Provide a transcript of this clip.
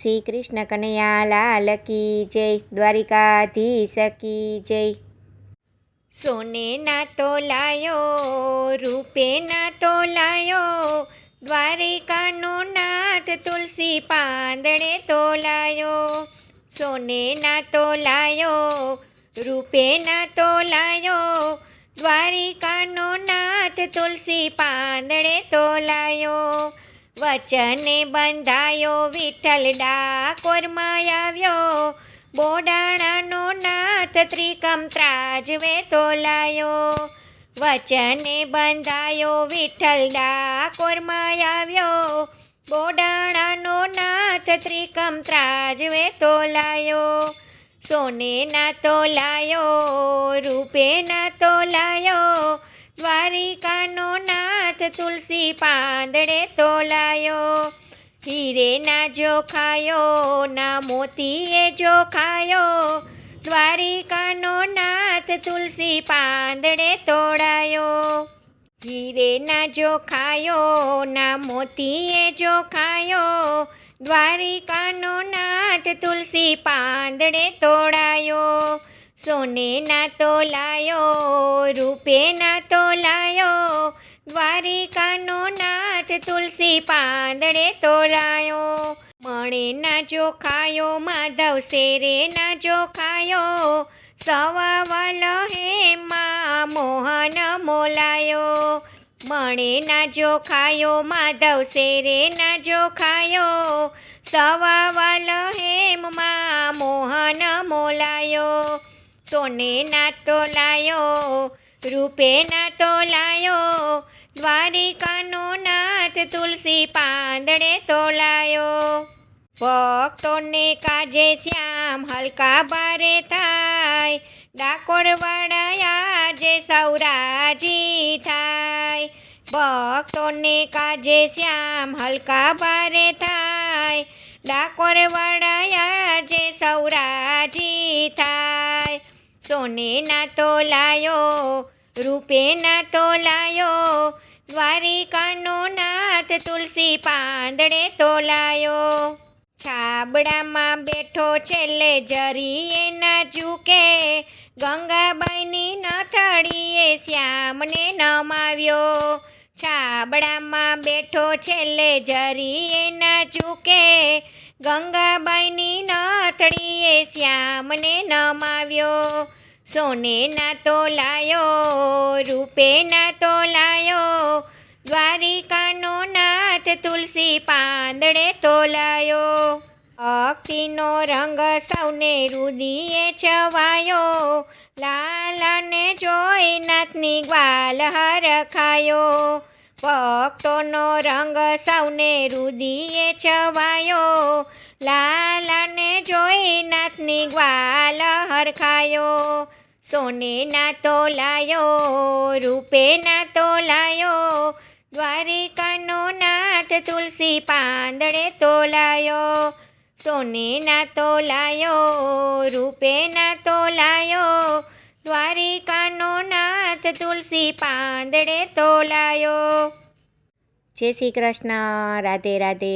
શ્રી કૃષ્ણ કનૈયા લાલ કી જય, દ્વારિકાધીશ કી જય। સોને ના તો લાયો, રૂપે ના તો લાયો, દ્વારિકાનો નાથ તુલસી પાંદડે તો લાયો। સોને ના તો લાયો, રૂપે ના તો લાયો, દ્વારિકાનો નાથ તુલસી પાંદડે તો લાયો। વચને બંધાયો વિઠ્ઠલ ડાકોરમાં આવ્યો, બોડાણાનો નાથ ત્રિકમ ત્રાજવે તો લાયો। વચને બંધાયો વિઠ્ઠલ ડાકોરમાં આવ્યો, બોડાણાનો નાથ ત્રિકમ ત્રાજવે તો લાયો। સોને ના તો લાયો, રૂપે ના તો લાયો, દ્વારિકાનો નાથ તુલસી પાંદડે તો લાયો। હીરે ના જોખાયો, ના મોતીએ જોખાયો, દ્વારિકાનો નાથ તુલસી પાંદડે તોડાયો। હીરે ના જોખાયો, ના મોતીએ જોખાયો, દ્વારિકાનો નાથ તુલસી પાંદડે તોડાયો। સોને ના તો લાયો, રૂપે ના તો લાયો, દ્વારિકાનો નાથ તુલસી પાંદડે તો લાયો। મણે ના જોખાયો, માધવ શેરે ના જોખાયો, સવાવલ હેમાં મોહન મોલાયો। મણે ના જોખાયો, માધવ શેરે ના જોખાયો, સવાવલ હેમમાં મોહન મોલાયો। સોને ના તો લાયો, રૂપે ના તો લાયો, દ્વારિકાનો નાથ તુલસી પાંદડે તો લાયો। ભક્તોને કાજે શ્યામ હલકા બારે થાય, ડાકોરવાળા આજે સૌરાજી થાય। ભક્તોને કાજે શ્યામ હલકા બારે થાય, ડાકોરવાળા આજે સૌરાજી થાય। સોને ના તો લાયો, રૂપે ના તો લાયો, દ્વારિકાનો નાથ તુલસી પાંદડે તો લાયો। છાબડામાં બેઠો છેલ્લે જરીએ ના ઝૂકે, ગંગાબાઈની નથડીએ શ્યામને નમાવ્યો। છાબડામાં બેઠો છેલ્લે જરીએ ના ઝૂકે, ગંગાબાઈની નથડીએ શ્યામને નમાવ્યો। સોને ના તો લાયો, રૂપે ના તો લાયો, દ્વારિકાનો નાથ તુલસી પાંદડે તો લાયો। ભક્તિનો રંગ સૌને રુદિએ છવાયો, લાલાને જોઈ નાથની ગ્વાલ હરખાયો। ભક્તોનો રંગ સૌને રુદિએ છવાયો, લાલાને જોઈ નાથની ગ્વાલ હરખાયો। સોને ના તો લાયો, રૂપે ના તો લાયો, દ્વારિકાનો નાથ તુલસી પાંદડે તો લાયો। સોને ના તો લાયો, રૂપે ના તો લાયો, દ્વારિકાનો નાથ તુલસી પાંદડે તો લાયો। જય શ્રી કૃષ્ણ, રાધે રાધે।